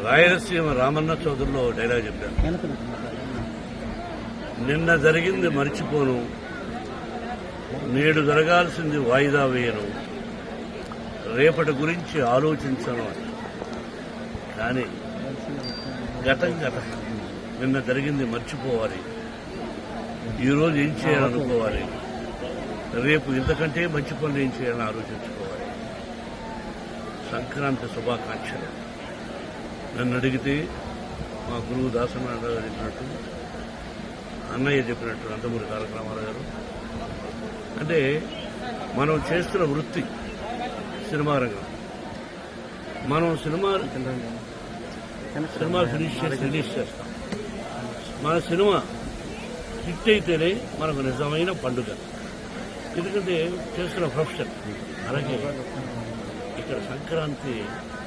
Rayalaseema Ramanna చౌదరిలో dialogue చెప్పాను. నిన్న జరిగింది మర్చిపోను, నేడు జరగాల్సింది వాయిదా వేయను, రేపటి గురించి ఆలోచించను. కానీ గతం గతం, నిన్న జరిగింది మర్చిపోవాలి, ఈరోజు ఏం చేయాలనుకోవాలి, రేపు ఇంతకంటే మంచి పనులు ఏం చేయాలని ఆలోచించుకోవాలి. సంక్రాంతి శుభాకాంక్షలు. నన్ను అడిగితే మా గురువు దాసనారాయణ గారు చెప్పినట్టు, అన్నయ్య చెప్పినట్టు, నందమూరి తారక రామారావు గారు, అంటే మనం చేస్తున్న వృత్తి సినిమా రంగం. మనం సినిమా ఫినిష్ చేసి రిలీజ్ చేస్తాం. మన సినిమా హిట్ అయితేనే మనకు నిజమైన పండుగ. ఎందుకంటే చేస్తున్న ప్రొఫెషన్. అలాగే ఇక్కడ సంక్రాంతి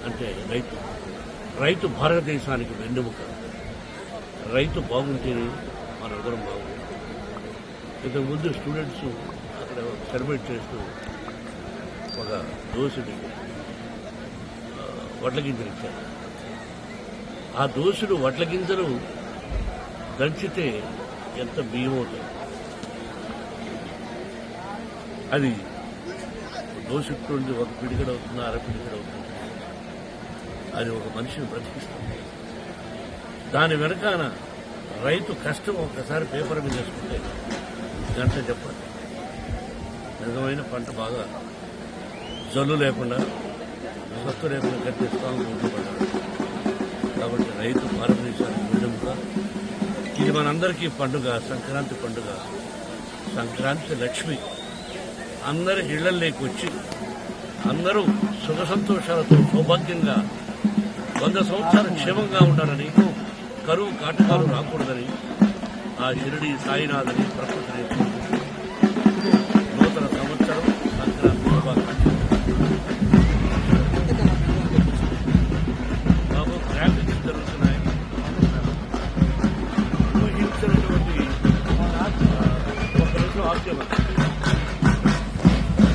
అంటే రైతు భారతదేశానికి వెన్నెముక. రైతు బాగుంటేనే మనందరం బాగుంటుంది. ఇంతకుముందు స్టూడెంట్స్ అక్కడ సెలబ్రేట్ చేస్తూ ఒక దోసుడి వడ్ల గింజలు ఇచ్చారు. ఆ దోసుడు వడ్ల గింజలు దంచితే ఎంత బియ్యం అవుతుంది. అది దోసుడు ఒక పిడికడ అవుతుంది, అరపిడికడ అవుతుంది. అది ఒక మనిషిని బ్రతికిస్తుంది. దాని వెనకాల రైతు కష్టం ఒక్కసారి పేపర్ మీద వేసుకుంటే గంట చెప్పాలి. నిజమైన పంట బాగా జల్లు లేకుండా, సత్తు లేకుండా కట్టేస్తాము ఉంటుపడ్డాడు. కాబట్టి రైతు భారతదేశానికి వెన్నెముక. ఇది మనందరికీ పండుగ, సంక్రాంతి పండుగ. సంక్రాంతి లక్ష్మి అందరి ఇళ్లలోకి వచ్చి అందరూ సుఖ సంతోషాలతో సౌభాగ్యంగా 100 సంవత్సరాలు క్షేమంగా ఉండాలని, కరువు కాటకాలు రాకూడదని ఆ షిరిడి సాయినాథని ప్రకృతిని